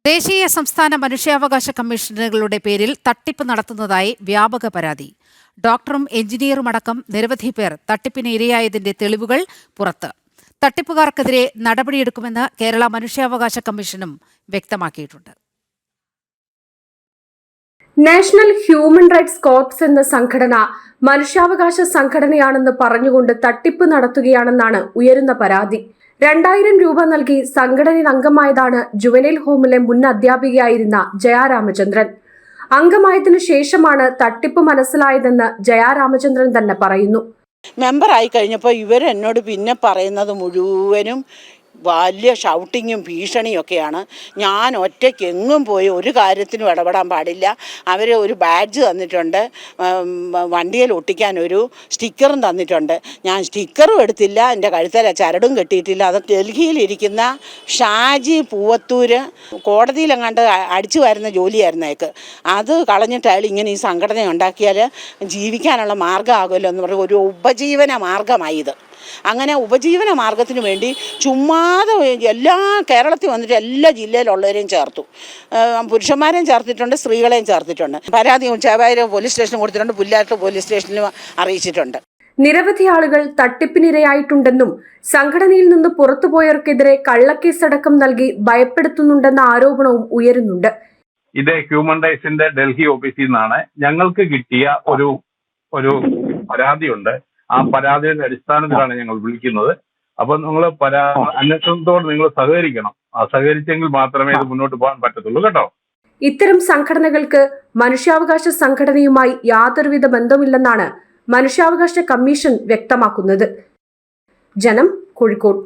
ദേശീയ സംസ്ഥാന മനുഷ്യാവകാശ കമ്മീഷനുകളുടെ പേരിൽ തട്ടിപ്പ് നടത്തുന്നതായി വ്യാപക പരാതി. ഡോക്ടറും എഞ്ചിനീയറുമടക്കം നിരവധി പേർ തട്ടിപ്പിന് ഇരയായതിന്റെ തെളിവുകൾ പുറത്ത്. തട്ടിപ്പുകാർക്കെതിരെ നടപടിയെടുക്കുമെന്ന് കേരള മനുഷ്യാവകാശ കമ്മീഷനും വ്യക്തമാക്കിയിട്ടുണ്ട്. നാഷണൽ ഹ്യൂമൻ റൈറ്റ്സ് കോർപ്സ് എന്ന സംഘടന മനുഷ്യാവകാശ സംഘടനയാണെന്ന് പറഞ്ഞുകൊണ്ട് തട്ടിപ്പ് നടത്തുകയാണെന്നാണ് ഉയരുന്ന പരാതി. 2000 രൂപ നൽകി സംഘടനയിൽ അംഗമായതാണ് ജുവനൈൽ ഹോമിലെ മുൻ അധ്യാപികയായിരുന്ന ജയരാമചന്ദ്രൻ. അംഗമായതിനു ശേഷമാണ് തട്ടിപ്പ് മനസ്സിലായതെന്ന് ജയരാമചന്ദ്രൻ തന്നെ പറയുന്നു. മെമ്പറായി കഴിഞ്ഞപ്പോൾ ഇവരെന്നോട് പിന്നെ പറയുന്നത് മുഴുവനും വലിയ ഷൗട്ടിങ്ങും ഭീഷണിയും ഒക്കെയാണ്. ഞാൻ ഒറ്റയ്ക്ക് എങ്ങും പോയി ഒരു കാര്യത്തിനും ഇടപെടാൻ പാടില്ല. അവർ ഒരു ബാഡ്ജ് തന്നിട്ടുണ്ട്, വണ്ടിയിൽ ഒട്ടിക്കാൻ ഒരു സ്റ്റിക്കറും തന്നിട്ടുണ്ട്. ഞാൻ സ്റ്റിക്കറും എടുത്തില്ല, എൻ്റെ കഴുത്തല ചരടും കെട്ടിയിട്ടില്ല. അത് ഡൽഹിയിലിരിക്കുന്ന ഷാജി പൂവത്തൂര് കോടതിയിലെങ്ങാണ്ട് അടിച്ചു വരുന്ന ജോലിയായിരുന്നു അയാൾക്ക്. അത് കളഞ്ഞിട്ട് അയാൾ ഇങ്ങനെ ഈ സംഘടന ഉണ്ടാക്കിയാൽ ജീവിക്കാനുള്ള മാർഗ്ഗമാകുമല്ലോ എന്ന് പറഞ്ഞ് ഒരു ഉപജീവന മാർഗമായി ഇത്. അങ്ങനെ ഉപജീവന മാർഗത്തിന് വേണ്ടി ചുമ്മാതെ എല്ലാ കേരളത്തിൽ വന്നിട്ട് എല്ലാ ജില്ലയിലുള്ളവരെയും ചേർത്തു. പുരുഷന്മാരെയും ചേർത്തിട്ടുണ്ട്, സ്ത്രീകളെയും ചേർത്തിട്ടുണ്ട്. പരാതി ചേവായൂർ പോലീസ് സ്റ്റേഷനിൽ കൊടുത്തിട്ടുണ്ട്, പുല്ലാട്ട് പോലീസ് സ്റ്റേഷനിലും അറിയിച്ചിട്ടുണ്ട്. നിരവധി ആളുകൾ തട്ടിപ്പിനിരയായിട്ടുണ്ടെന്നും സംഘടനയിൽ നിന്ന് പുറത്തുപോയവർക്കെതിരെ കള്ളക്കേസടക്കം നൽകി ഭയപ്പെടുത്തുന്നുണ്ടെന്ന ആരോപണവും ഉയരുന്നുണ്ട്. ഇത് ഹ്യൂമൻ റൈറ്റ്സിന്റെ ഡൽഹി ഓഫീസിൽ നിന്നാണ് ഞങ്ങൾക്ക് കിട്ടിയ ഒരു പരാതിയുണ്ട്. ആ പരാതിയുടെ അടിസ്ഥാനത്തിലാണ് ഞങ്ങൾ വിളിക്കുന്നത്. അപ്പൊ നിങ്ങൾ അന്വേഷണത്തോട് നിങ്ങൾ സഹകരിക്കണം. സഹകരിച്ചെങ്കിൽ മാത്രമേ ഇത് മുന്നോട്ട് പോകാൻ പറ്റത്തുള്ളൂ കേട്ടോ. ഇത്തരം സംഘടനകൾക്ക് മനുഷ്യാവകാശ സംഘടനയുമായി യാതൊരുവിധ ബന്ധമില്ലെന്നാണ് മനുഷ്യാവകാശ കമ്മീഷൻ വ്യക്തമാക്കുന്നത്. ജനം, കോഴിക്കോട്.